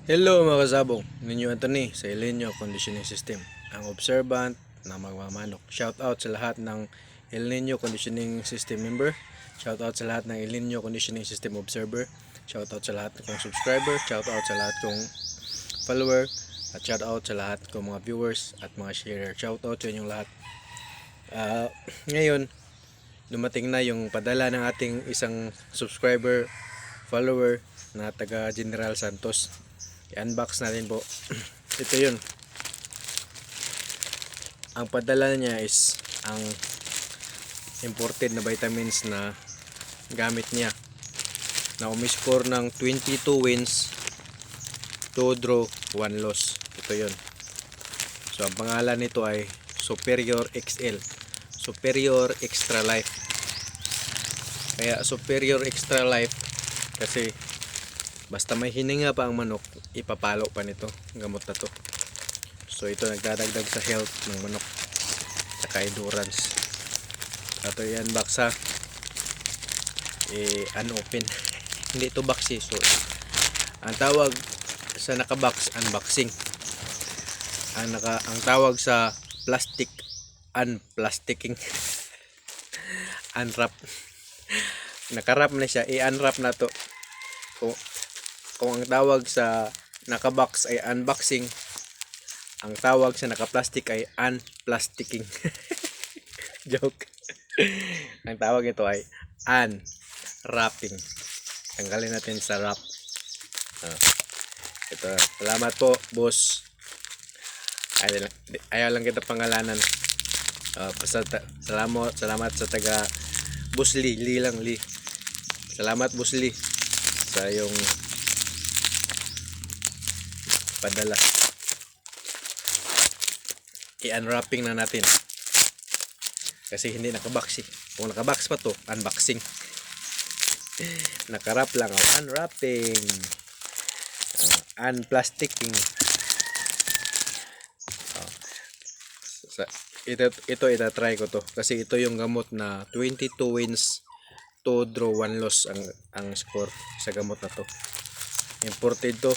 Hello mga kasabong, ninyo Anthony sa El Nino Conditioning System, ang observant na magmamanok. Shout out sa lahat ng El Nino Conditioning System member. Shout out sa lahat ng El Nino Conditioning System observer. Shout out sa lahat kong subscriber. Shout out sa lahat kong follower. At shout out sa lahat kong mga viewers at mga sharer. Shout out sa inyong lahat. Ngayon, dumating na yung padala ng ating isang subscriber, follower na taga General Santos. I-unbox natin po. Ito yun. Ang padala niya is ang imported na vitamins na gamit niya, na umiscore ng 22 wins, 2 draw, 1 loss. Ito yun. So ang pangalan nito ay Superior XL, Superior Extra Life. Kaya Superior Extra Life kasi basta may hininga pa ang manok, ipapalo pa nito gamot na to. So ito nagdadagdag sa health ng manok saka endurance. Ito yan box ha, unopen. Hindi ito box eh. So ang tawag sa naka-box, unboxing. Ang tawag sa plastic, unplasticking. Unwrap. Naka-wrap na siya, i-unwrap na to. Kung ang tawag sa naka-box ay unboxing, ang tawag sa naka-plastic ay unplasticking. Joke. Ang tawag ito ay unwrapping. Tanggalin natin sa wrap. Ito. Salamat po, boss. Ayaw lang kita pangalanan. Salamat sa taga Boss Lee. Lee. Salamat Boss Lee sa yung padala. I-unwrapping na natin kasi hindi nakabox eh. Kung nakabox pa to, unboxing. Nakarap lang ako. Unwrapping, unplasticking. Ito itatry ko to kasi ito yung gamot na 22 wins, 2 draw, 1 loss ang score sa gamot na to. Imported to,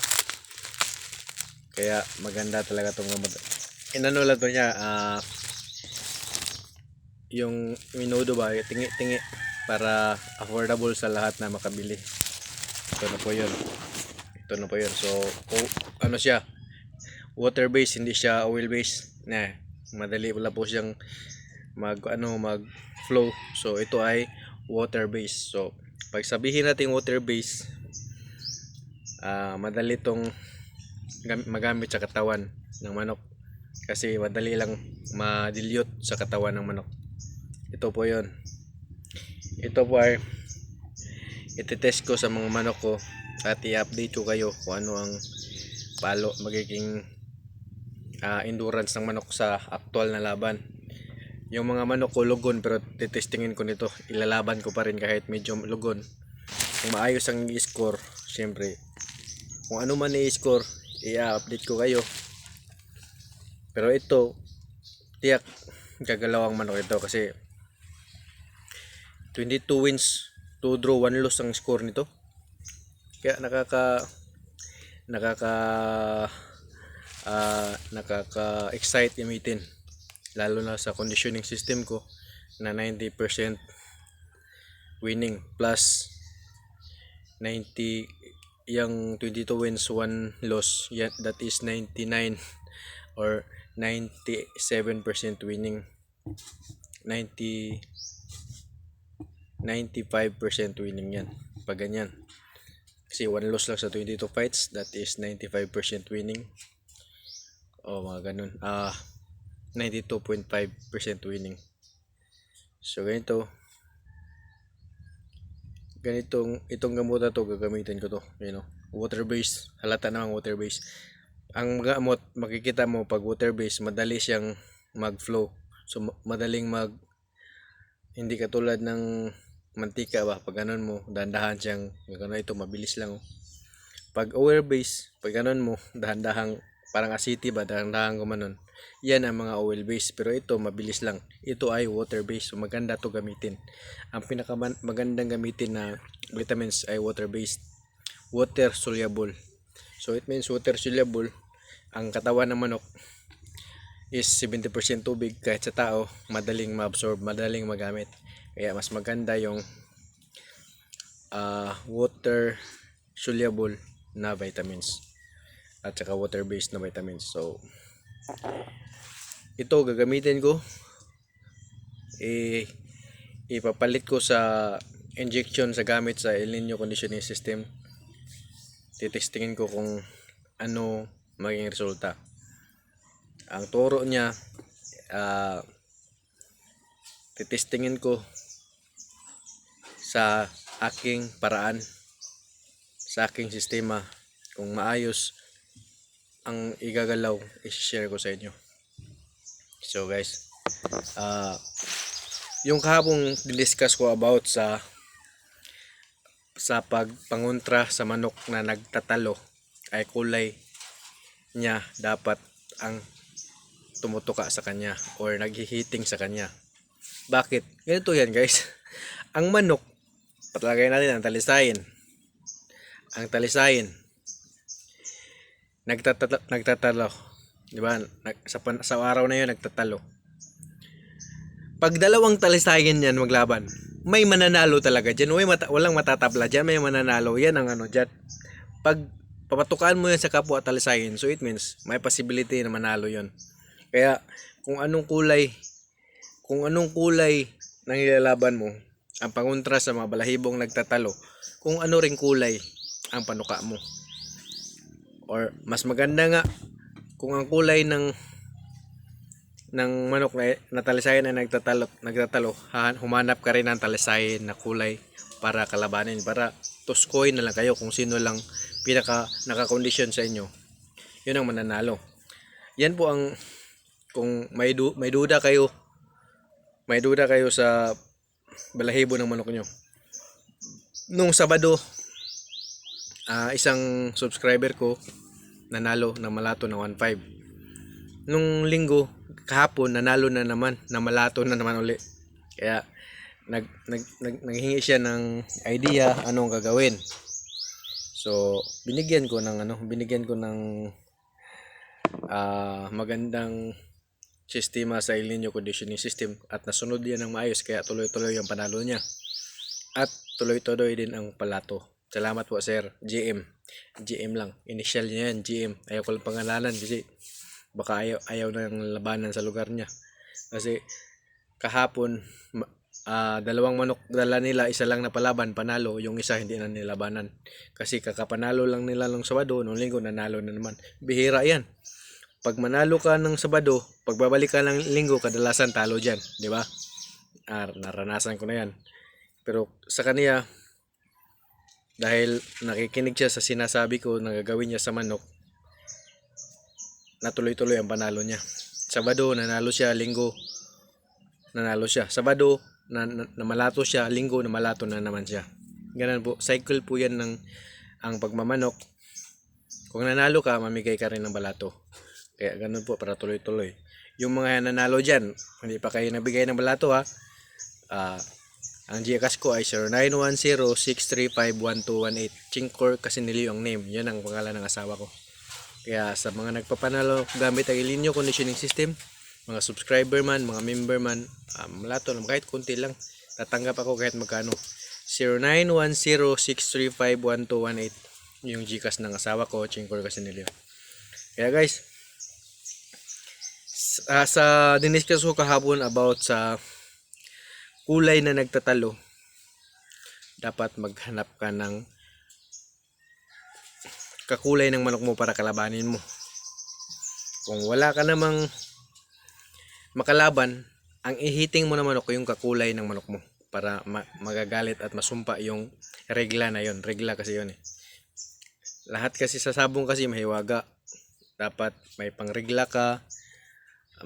kaya maganda talaga tong gamot. Inano lang to niya, yung minudo ba, tingi para affordable sa lahat na makabili. Ito na po yun. So ano siya, water based, hindi siya oil based na. Madali wala po siyang mag flow. So ito ay water based. So pag sabihin natin water based, madali tong magamit sa katawan ng manok kasi madali lang ma-dilute sa katawan ng manok. Ito po yun. Ito po ay iti-test ko sa mga manok ko at i-update ko kayo kung ano ang magiging endurance ng manok sa actual na laban. Yung mga manok ko lugon, pero titestingin ko nito, ilalaban ko pa rin kahit medyo lugon. Kung maayos ang i-score, syempre kung ano man i-score, i-update ko kayo. Pero ito, tiyak gagalaw ang manok ito kasi 22 wins, 2 draw, 1 loss ang score nito. Kaya nakaka-excite gamitin, lalo na sa conditioning system ko na 90% winning plus 90 yung 22 wins 1 loss, that is 99 or 97% winning, 95% winning yan pag ganyan. Kasi 1 loss lang sa 22 fights, that is 95% winning. O mga ganun. 92.5% winning. So itong gamot na to, gagamitin ko to, water based. Halata namang water based. Ang gamot, makikita mo pag water based, madali siyang mag-flow. So madaling hindi katulad ng mantika ba, pag ganun mo, dahan-dahan siyang gano'n. Ito mabilis lang. Pag oil based, pag ganun mo, dahan-dahang parang asiti ba, dahan-dahan gumanon. Yan ang mga oil based, pero ito mabilis lang. Ito ay water based, so maganda to gamitin. Ang pinakamagandang gamitin na vitamins ay water based, water soluble. So it means water soluble. Ang katawan ng manok is 70% tubig, kahit sa tao madaling ma-absorb, madaling magamit. Kaya mas maganda yung water soluble na vitamins at saka water based na vitamins. So ito gagamitin ko, ipapalit ko sa injection sa gamit sa El Nino conditioning system. Titestingin ko kung ano maging resulta. Ang turo niya, titestingin ko sa aking paraan, sa aking sistema. Kung maayos ang igagalaw, i-share ko sa inyo. So guys, yung kahapong discuss ko about sa pagpangontra sa manok na nagtatalo, ay kulay niya dapat ang tumutuka sa kanya or naghihiting sa kanya. Bakit? Ganito yan guys. Ang manok, patalagay natin ang talisayin. Ang talisayin nagtatalo. Di ba? Sa araw na 'yon nagtatalo. Pag dalawang talisayin yan maglaban, may mananalo talaga diyan. Walang matatabla diyan, may mananalo. Yan ang ano diyan. Pag papatukan mo yan sa kapwa talisayin, so it means may possibility na manalo 'yon. Kaya kung anong kulay ng ilalaban mo, ang pangontra sa mga balahibong nagtatalo, kung ano ring kulay ang panuka mo. Or mas maganda nga kung ang kulay ng manok na talisayin ay nagtatalo, humanap ka rin ng talisayin na kulay para kalabanin, para tuskoy na lang kayo kung sino lang pinaka naka-condition sa inyo. Yun ang mananalo. Yan po ang, kung may duda kayo sa balahibo ng manok nyo. Nung Sabado, isang subscriber ko nanalo na malato ng 1.5. Nung Linggo, kahapon nanalo na naman, na malato na naman uli. Kaya naghingi siya ng idea anong gagawin. So binigyan ko ng magandang sistema sa El Nino conditioning system, at nasunod yan ng maayos, kaya tuloy-tuloy yung panalo niya. At tuloy-tuloy din ang palato. Salamat po sir, GM lang. Initial niya yan, GM. Ayaw ko lang pangalanan kasi baka ayaw ng labanan sa lugar niya. Kasi kahapon, dalawang manok dala nila, isa lang na palaban, panalo. Yung isa hindi na nilabanan. Kasi kakapanalo lang nila ng Sabado, noong Linggo nanalo na naman. Bihira yan. Pag manalo ka ng Sabado, pagbabalik ka ng Linggo, kadalasan talo dyan. Di ba? Naranasan ko na yan. Pero sa kanya, dahil nakikinig siya sa sinasabi ko na gagawin niya sa manok, natuloy-tuloy ang panalo niya. Sabado, nanalo siya. Linggo, nanalo siya. Sabado, namalato siya. Linggo, namalato na naman siya. Ganun po. Cycle po yan ng ang pagmamanok. Kung nanalo ka, mamigay ka rin ng balato. Kaya ganun po, para tuloy-tuloy. Yung mga nanalo dyan, hindi pa kayo nabigay ng balato ha. Ang GCash ko ay 0910-635-1218. Chinkor Casinilio ang name. Yan ang pangalan ng asawa ko. Kaya sa mga nagpapanalo gamit ang El Nino conditioning system, mga subscriber man, mga member man, malato lang, kahit kunti lang, tatanggap ako kahit magkano. 0910-635-1218 yung GCash ng asawa ko, Chinkor Casinilio. Kaya guys, sa diniscuss ko kahapon about sa kulay na nagtatalo, dapat maghanap ka ng kakulay ng manok mo para kalabanin mo. Kung wala ka namang makalaban, ang ihiting mo na manok yung kakulay ng manok mo para magagalit at masumpa yung regla na yon. Regla kasi yon eh. Lahat kasi sa sabong kasi mahiwaga. Dapat may pangregla ka,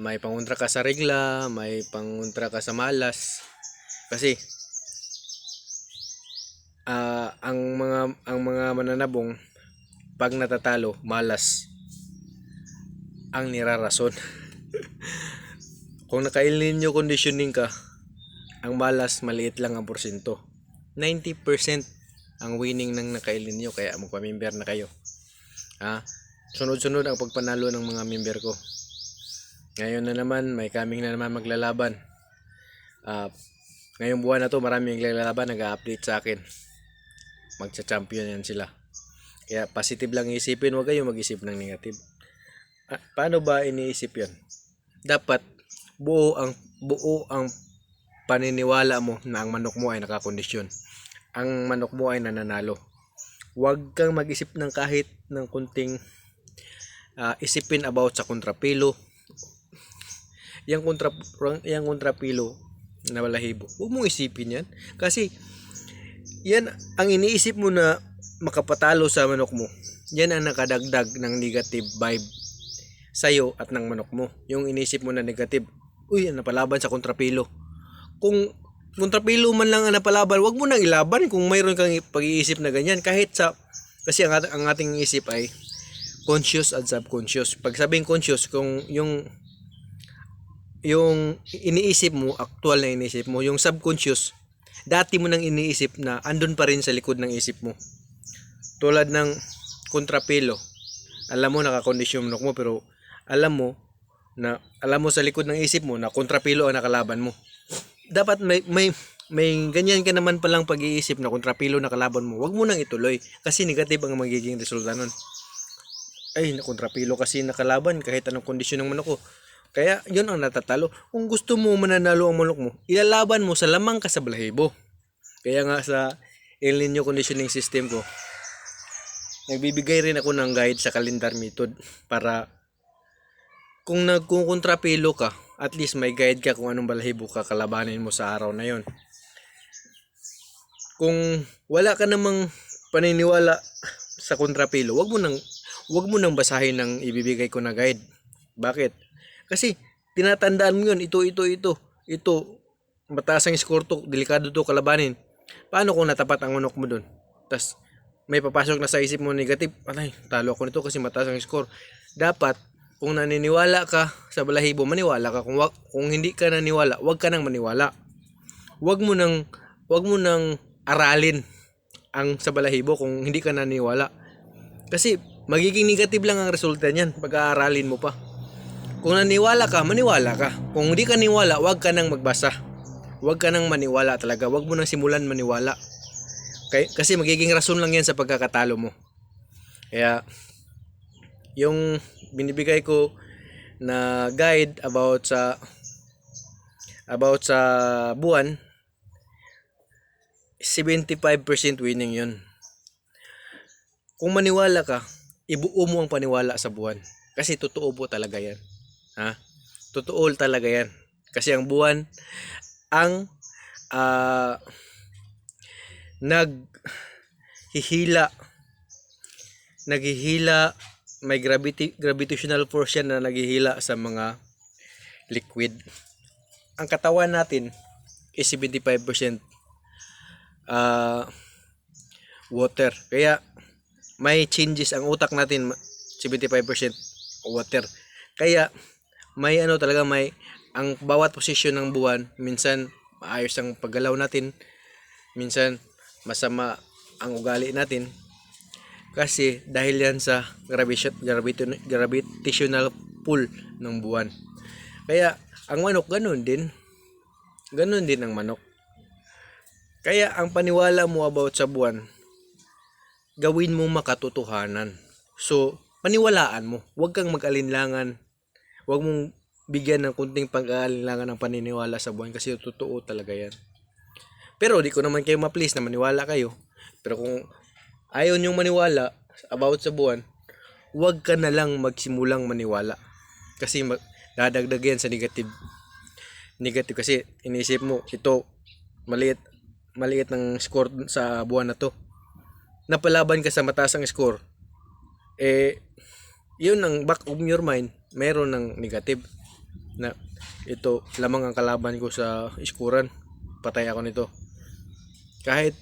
may pangontra ka sa regla, may pangontra ka sa malas. Kasi ang mga mananabong, pag natatalo, malas ang nirarason. Kung naka-El Nino conditioning ka, ang malas maliit lang ang porsyento. 90% ang winning ng naka-El Nino, kaya magpamember na kayo. Ha? Sunod-sunod ang pagpanalo ng mga member ko. Ngayon na naman, may coming na naman maglalaban. Ngayong buwan na to, maraming naglalaban, nag-update sa akin. Magcha-champion yan sila. Kaya positive lang isipin, huwag kayong mag-isip ng negative. Paano ba iniisip yan? Dapat buo ang paniniwala mo na ang manok mo ay nakakondisyon. Ang manok mo ay nananalo. Huwag kang mag-isip ng kahit ng kunting isipin about sa kontrapilo. Yang kontrapilo na balahibo. Huwag mong isipin yan. Kasi yan ang iniisip mo na makapatalo sa manok mo. Yan ang nakadagdag ng negative vibe sa'yo at ng manok mo. Yung iniisip mo na negative, uy, napalaban sa kontrapilo. Kung kontrapilo man lang ang napalaban, wag mo nang ilaban kung mayroon kang pag-iisip na ganyan. Kasi ang ating isip ay conscious at subconscious. Pag sabing conscious, kung yung iniisip mo, actual na iniisip mo, yung subconscious, dati mo nang iniisip na andun pa rin sa likod ng isip mo. Tulad ng kontrapilo. Alam mo nakakondisyon manok mo, pero alam mo sa likod ng isip mo na kontrapilo ang nakalaban mo. Dapat may ganyan ka naman palang pag-iisip na kontrapilo na kalaban mo. Huwag mo nang ituloy kasi negative ang magiging resulta nun. Ay, kontrapilo kasi nakalaban kahit anong kondisyon ng manok ko. Kaya yun ang natatalo. Kung gusto mo mananalo ang manok mo, ilalaban mo sa lamang ka sa balahibo. Kaya nga sa El Nino conditioning system ko, nagbibigay rin ako ng guide sa calendar method para kung nagkukontrapilo ka, at least may guide ka kung anong balahibo ka kalabanin mo sa araw na yon. Kung wala ka namang paniniwala sa kontrapilo, wag mo nang basahin ng ibibigay ko na guide. Bakit? Kasi tinatandaan mo yun, ito, mataas ang score to, delikado to kalabanin. Paano kung natapat ang manok mo dun? Tas may papasok na sa isip mo negative, anay, talo ako nito kasi mataas ang score. Dapat, kung naniniwala ka sa balahibo, maniwala ka. Kung hindi ka naniwala, wag ka nang maniwala. Wag mo nang aralin ang sa balahibo kung hindi ka naniwala. Kasi magiging negative lang ang resulta niyan pag aaralin mo pa. Kung naniwala ka, maniwala ka. Kung hindi ka naniwala, wag ka nang magbasa. Wag ka nang maniwala talaga. Wag mo nang simulan maniwala. Kasi magiging rason lang yan sa pagkakatalo mo. Kaya, yung binibigay ko na guide about sa buwan, 75% winning yun. Kung maniwala ka, ibuo mo ang paniwala sa buwan. Kasi totoo po talaga yan. Ha? Totoo talaga yan. Kasi ang buwan ang naghihila, may gravitational force yan na naghihila sa mga liquid. Ang katawan natin is 75% water. Kaya may changes ang utak natin, 75% water. Kaya may ang bawat posisyon ng buwan, minsan maayos ang paggalaw natin, minsan masama ang ugali natin. Kasi dahil yan sa gravitational pull ng buwan. Kaya ang manok ganun din ang manok. Kaya ang paniwala mo about sa buwan, gawin mo makatotohanan. So paniwalaan mo, huwag kang mag-alinlangan. Huwag mong bigyan ng kunting pag-aalinlangan ng paniniwala sa buwan kasi totoo talaga yan. Pero di ko naman kayo ma-please na maniwala kayo. Pero kung ayaw niyong maniwala about sa buwan, huwag ka na lang magsimulang maniwala. Kasi dadagdag yan sa negative. Negative kasi iniisip mo, ito, maliit ng score sa buwan na to. Napalaban ka sa mataas ang score. Yun ang back of your mind, meron ng negative. Na ito lamang ang kalaban ko sa iskuran, patay ako nito. Kahit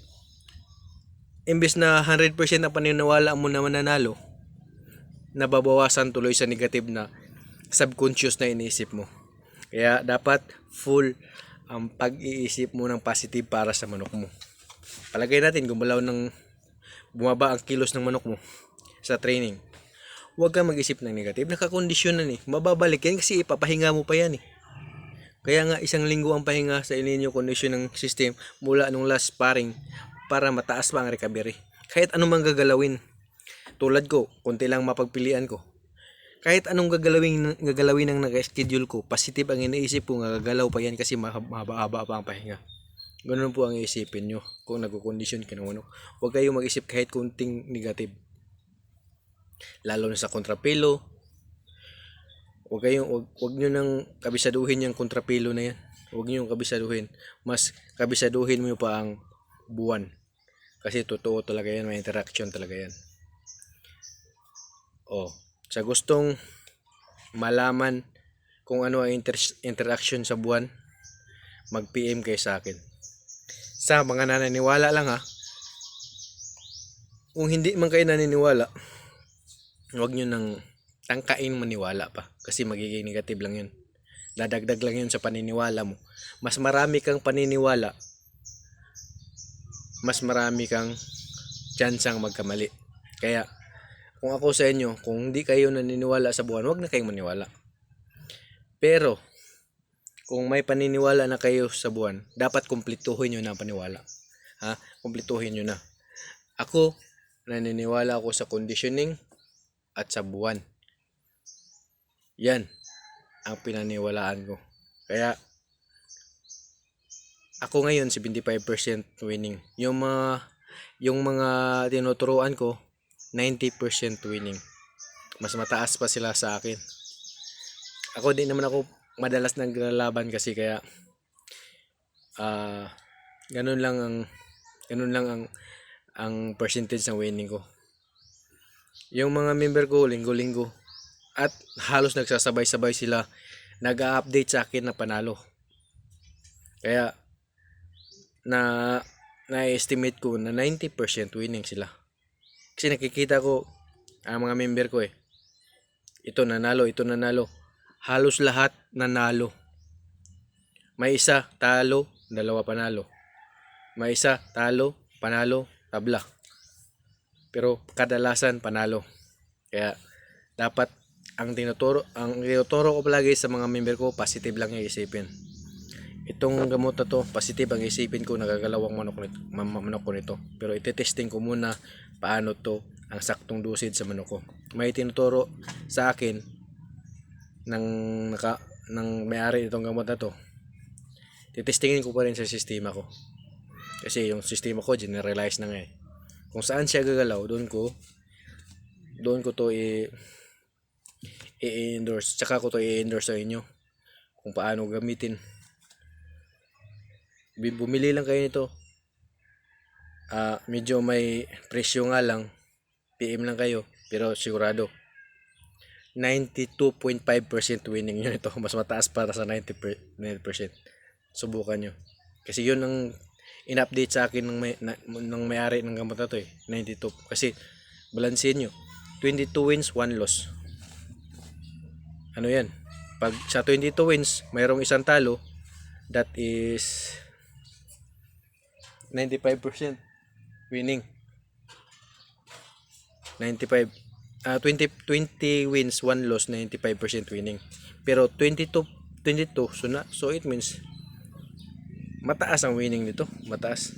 imbes na 100% na paniniwala mo na mananalo, nababawasan tuloy sa negative na subconscious na iniisip mo. Kaya dapat full ang pag-iisip mo ng positive para sa manok mo. Palagay natin bumaba ang kilos ng manok mo sa training. Huwag kang mag-isip ng negative. Nakakondisyon na mababalik yan kasi ipapahinga mo pa yan Kaya nga 1 linggo ang pahinga sa ininyo kondisyon ng system mula nung last sparring para mataas pa ang recovery. Kahit anong mang gagalawin. Tulad ko, konti lang mapagpilian ko. Kahit anong gagalawin ng nag-schedule ko, positive ang iniisip ko, gagalaw pa yan kasi mahaba pa ang pahinga. Ganun po ang iisipin nyo kung nagkukondisyon ka ng manok. Huwag kayong mag-isip kahit kunting negative. Lalo na sa kontrapelo. Huwag nyo nang kabisaduhin yung kontrapelo na yan. Huwag nyo kabisaduhin. Mas kabisaduhin mo pa ang buwan. Kasi totoo talaga yan, may interaction talaga yan. Sa gustong malaman kung ano ang interaction sa buwan, mag-PM kayo sa akin. Sa mga naniniwala lang kung hindi man kayo naniniwala, huwag nyo nang tangkain maniwala pa kasi magiging negative lang yun. Dadagdag lang yun sa paniniwala mo. Mas marami kang paniniwala, mas marami kang tsansang magkamali. Kaya kung ako sa inyo, kung hindi kayo naniniwala sa buwan, huwag na kayong maniwala. Pero kung may paniniwala na kayo sa buwan, dapat kumpletuhin nyo na ang paniwala. Kumpletuhin nyo na. Ako, naniniwala ako sa conditioning at sa buwan. Yan ang pinaniwalaan ko. Kaya ako ngayon 75% winning. Yung mga tinuturuan ko 90% winning. Mas mataas pa sila sa akin. Ako din naman ako madalas naglalaban kasi kaya ganun lang ang percentage ng winning ko. Yung mga member ko linggo-linggo at halos nagsasabay-sabay sila nag-a-update sa akin na panalo. Kaya na-estimate ko na 90% winning sila. Kasi nakikita ko ang mga member ko ito nanalo. Halos lahat nanalo. May isa talo, 2 panalo. May isa talo, panalo, tabla. Pero kadalasan panalo. Kaya dapat ang tinuturo ko palagi sa mga member ko, positive lang yung isipin. Itong gamot na to, positive ang isipin ko, nagagalawang manok ko nito. Pero ite-testing ko muna paano to ang saktong dosage sa manok ko. May tinuturo sa akin ng may-ari itong gamot na to. Titestingin ko pa rin sa sistema ko. Kasi yung sistema ko generalize na nga Kung saan siya gagalaw, doon ko to i-endorse. Tsaka ko to i-endorse sa inyo kung paano gamitin. Bumili lang kayo nito. Medyo may presyo nga lang. PM lang kayo. Pero sigurado 92.5% winning yun ito. Mas mataas para sa 90%. Subukan nyo. Kasi yun ang in-update sa akin ng may-ari ng gamot na to 92. Kasi balansin nyo. 22 wins, 1 loss. Ano yan? Pag sa 22 wins, mayroong isang talo, that is 95% winning. 20 wins, 1 loss, 95% winning. Pero 22 so it means mataas ang winning nito, mataas.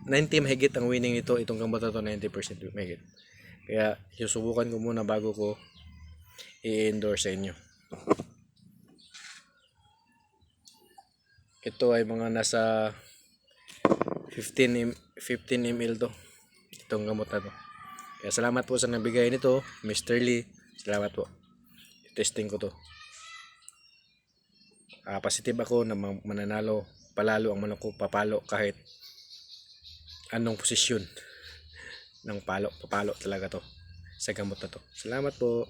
90 mahigit ang winning nito, itong gamot na to 90% mahigit. Kaya susubukan ko muna bago ko i-endorse sa inyo. Ito ay mga nasa 15 ml to. Itong gamot na to. Kaya salamat po sa nabigay nito, Mr. Lee. Salamat po. Testing ko to. Positive ako na mananalo, palalo ang manok ko, papalo kahit anong posisyon ng papalo talaga to sa gamot na to. Salamat po.